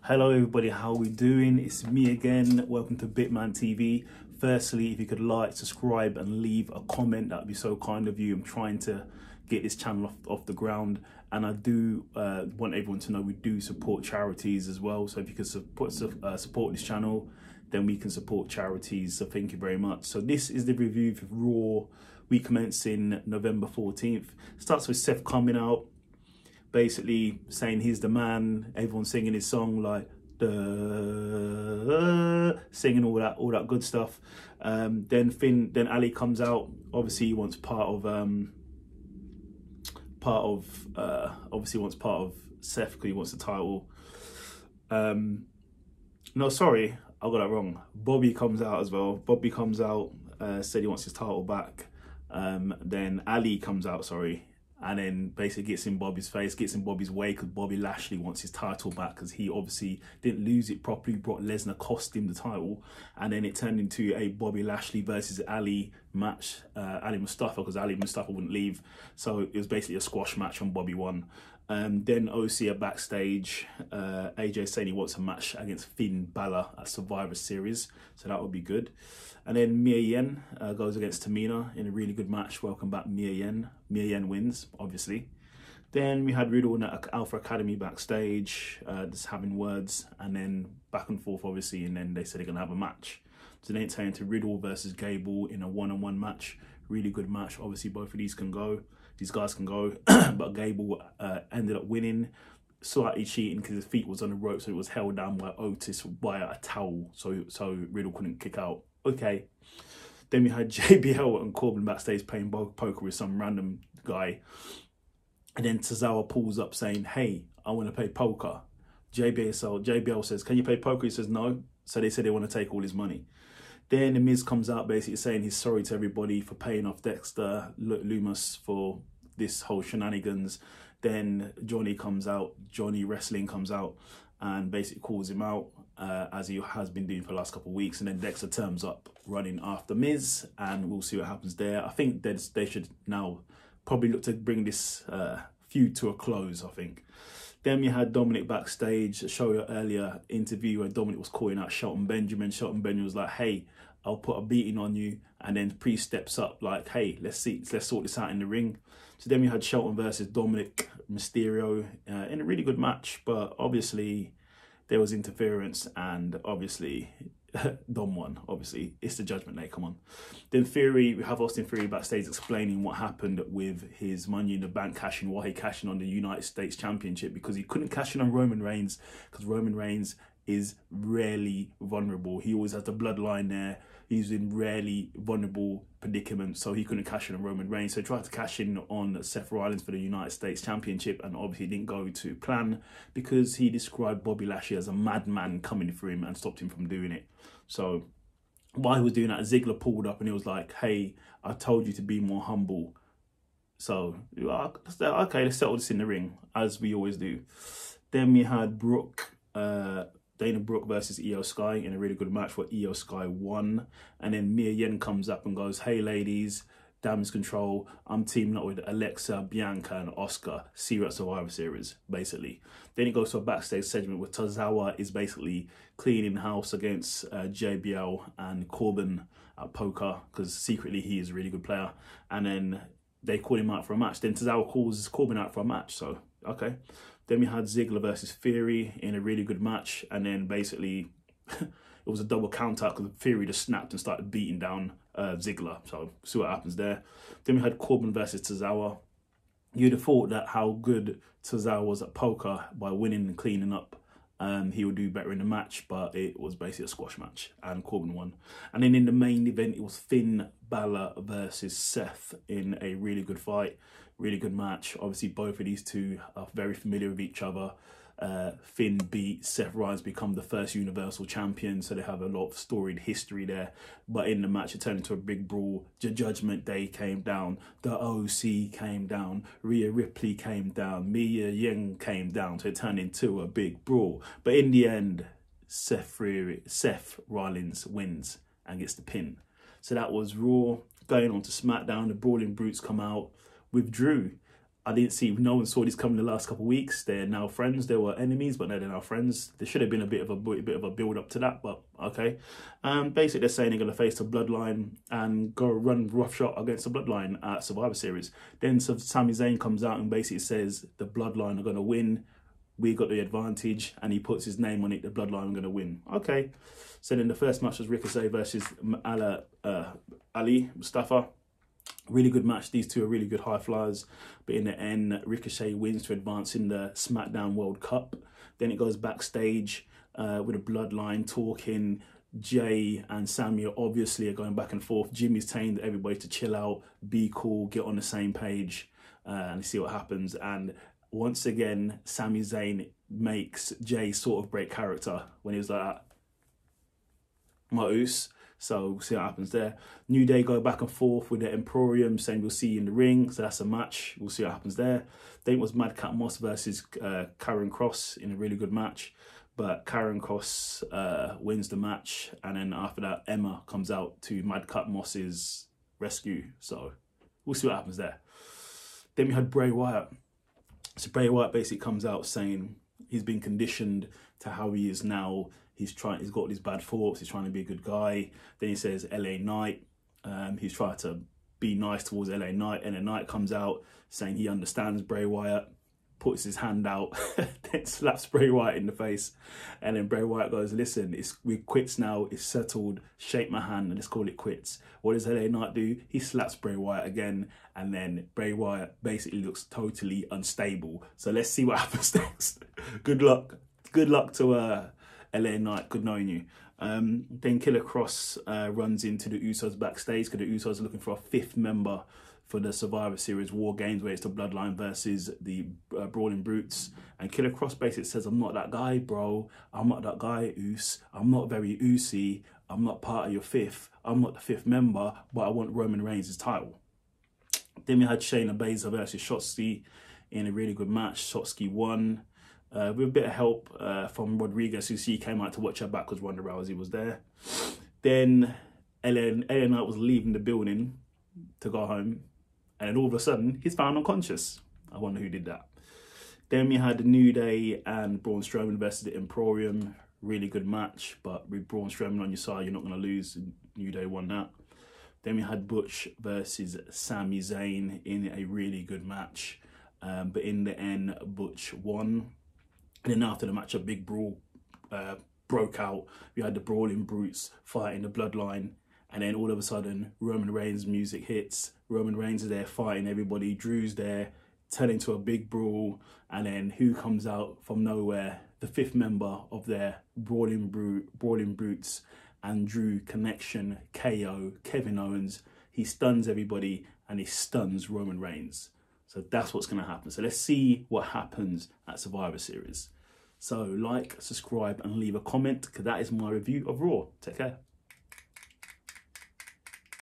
Hello everybody, how we doing? It's me again. Welcome to Bitman TV. Firstly, if you could like, subscribe and leave a comment, that'd be so kind of you. I'm trying to get this channel off the ground, and I do want everyone to know we do support charities as well. So if you could support this channel, then we can support charities. So thank you very much. So this is the review for Raw. We commence in November 14th. Starts with Seth coming out, basically saying he's the man, everyone singing his song, like singing all that good stuff. Then Ali comes out. Obviously he wants part of Seth because he wants the title. No, sorry, I got that wrong. Bobby comes out as well. Bobby comes out, said he wants his title back. Then Ali comes out, sorry, and then basically gets in Bobby's face, gets in Bobby's way, because Bobby Lashley wants his title back because he obviously didn't lose it properly. Brock Lesnar cost him the title, and then it turned into a Bobby Lashley versus Ali match, Ali Mustafa, because Ali Mustafa wouldn't leave, so it was basically a squash match and Bobby won. Then OC are backstage, AJ saying he wants a match against Finn Balor at Survivor Series, so that would be good. And then Mia Yim goes against Tamina in a really good match. Welcome back, Mia Yim. Mia Yim wins, obviously. Then we had Riddle and Alpha Academy backstage, just having words, and then back and forth, obviously, and then they said they're going to have a match. So then it turned into Riddle versus Gable in a one-on-one match. Really good match. Obviously, both of these guys can go, but Gable ended up winning, slightly cheating because his feet was on the rope, so it was held down by Otis via a towel, so Riddle couldn't kick out. Okay. Then we had JBL and Corbin backstage playing poker with some random guy, and then Tozawa pulls up saying, "Hey, I want to play poker." JBL says, "Can you play poker?" He says, "No." So they said they want to take all his money. Then The Miz comes out basically saying he's sorry to everybody for paying off Dexter Lumis for this whole shenanigans. Then Johnny comes out, Johnny Wrestling comes out and basically calls him out, as he has been doing for the last couple of weeks. And then Dexter turns up running after Miz, and we'll see what happens there. I think they should now probably look to bring this feud to a close, I think. Then we had Dominic backstage, a show earlier interview where Dominic was calling out Shelton Benjamin. Shelton Benjamin was like, "Hey, I'll put a beating on you." And then Priest steps up like, "Hey, let's sort this out in the ring." So then we had Shelton versus Dominic Mysterio in a really good match, but obviously there was interference, and obviously Dom won. Obviously, it's the Judgment Day, come on. Then Theory, we have Austin Theory backstage explaining what happened with his Money in the Bank cashing, why he cashed in on the United States Championship, because he couldn't cash in on Roman Reigns, because Roman Reigns is rarely vulnerable. He always has the bloodline there. He's in rarely vulnerable predicaments, so he couldn't cash in on Roman Reigns. So he tried to cash in on Seth Rollins for the United States Championship, and obviously didn't go to plan because he described Bobby Lashley as a madman coming for him and stopped him from doing it. So while he was doing that, Ziggler pulled up and he was like, "Hey, I told you to be more humble." So, okay, let's settle this in the ring, as we always do. Then we had Dana Brooke versus Io Sky in a really good match where Io Sky won. And then Mia Yim comes up and goes, "Hey ladies, Damage Control, I'm teaming up with Alexa, Bianca and Oscar. See you at Survivor Series," basically. Then it goes to a backstage segment where Tozawa is basically cleaning house against JBL and Corbin at poker, because secretly he is a really good player. And then they call him out for a match. Then Tozawa calls Corbin out for a match, so okay. Then we had Ziggler versus Theory in a really good match, and then basically it was a double count out because Theory just snapped and started beating down Ziggler. So see what happens there. Then we had Corbin versus Tozawa. You'd have thought that how good Tozawa was at poker by winning and cleaning up, he would do better in the match, but it was basically a squash match and Corbin won. And then in the main event, it was Finn Balor versus Seth in a really good fight, really good match. Obviously, both of these two are very familiar with each other. Finn beat Seth Rollins, become the first Universal Champion, so they have a lot of storied history there. But in the match, it turned into a big brawl. The Judgment Day came down, the OC came down, Rhea Ripley came down, Mia Yim came down, so it turned into a big brawl. But in the end, Seth Rollins wins and gets the pin. So that was Raw. Going on to SmackDown, the Brawling Brutes come out with Drew. I didn't see, no one saw this coming the last couple of weeks. They're now friends. They were enemies, but now they're now friends. There should have been a bit of a build up to that, but okay. Basically, they're saying they're going to face the Bloodline and go run roughshod against the Bloodline at Survivor Series. Then Sami Zayn comes out and basically says the Bloodline are going to win. We got the advantage, and he puts his name on it. The Bloodline are going to win. Okay. So then the first match was Ricochet versus Ali Mustafa. Really good match. These two are really good high flyers. But in the end, Ricochet wins to advance in the SmackDown World Cup. Then it goes backstage with a Bloodline talking. Jay and Sami obviously are going back and forth. Jimmy's telling everybody to chill out, be cool, get on the same page, and see what happens. And once again, Sami Zayn makes Jay sort of break character when he was like, my oos. So we'll see what happens there. New Day go back and forth with the Emporium, saying we'll see you in the ring. So that's a match. We'll see what happens there. Then it was Madcap Moss versus Karen Cross in a really good match. But Karen Cross wins the match. And then after that, Emma comes out to Madcap Moss's rescue. So we'll see what happens there. Then we had Bray Wyatt. So Bray Wyatt basically comes out saying he's been conditioned to how he is now. He's got these bad thoughts. He's trying to be a good guy. Then he says LA Knight. He's trying to be nice towards LA Knight. And LA Knight comes out saying he understands Bray Wyatt, puts his hand out, then slaps Bray Wyatt in the face. And then Bray Wyatt goes, listen, we're quits now. It's settled. Shake my hand and let's call it quits. What does LA Knight do? He slaps Bray Wyatt again. And then Bray Wyatt basically looks totally unstable. So let's see what happens next. Good luck. Good luck to LA Knight, good knowing you. Then Killer Cross runs into the Usos backstage because the Usos are looking for a fifth member for the Survivor Series War Games, where it's the Bloodline versus the Brawling Brutes. And Killer Cross basically says, I'm not that guy, bro. I'm not that guy, Oos. I'm not very Oosy. I'm not part of your fifth. I'm not the fifth member, but I want Roman Reigns' title. Then we had Shayna Baszler versus Shotzi in a really good match. Shotzi won. With a bit of help from Rodriguez, who came out to watch her back because Ronda Rousey was there. Then LA Knight was leaving the building to go home, and then all of a sudden he's found unconscious. I wonder who did that. Then we had the New Day and Braun Strowman versus the Emporium. Really good match, but with Braun Strowman on your side, you're not going to lose. New Day won that. Then we had Butch versus Sami Zayn in a really good match, but in the end, Butch won. And then after the match, a big brawl broke out. We had the Brawling Brutes fighting the Bloodline. And then all of a sudden, Roman Reigns' music hits. Roman Reigns is there fighting everybody. Drew's there, turning into a big brawl. And then who comes out from nowhere? The fifth member of their Brawling Brutes and Drew connection, KO, Kevin Owens. He stuns everybody and he stuns Roman Reigns. So that's what's going to happen. So let's see what happens at Survivor Series. So like, subscribe and leave a comment, because that is my review of Raw. Take care.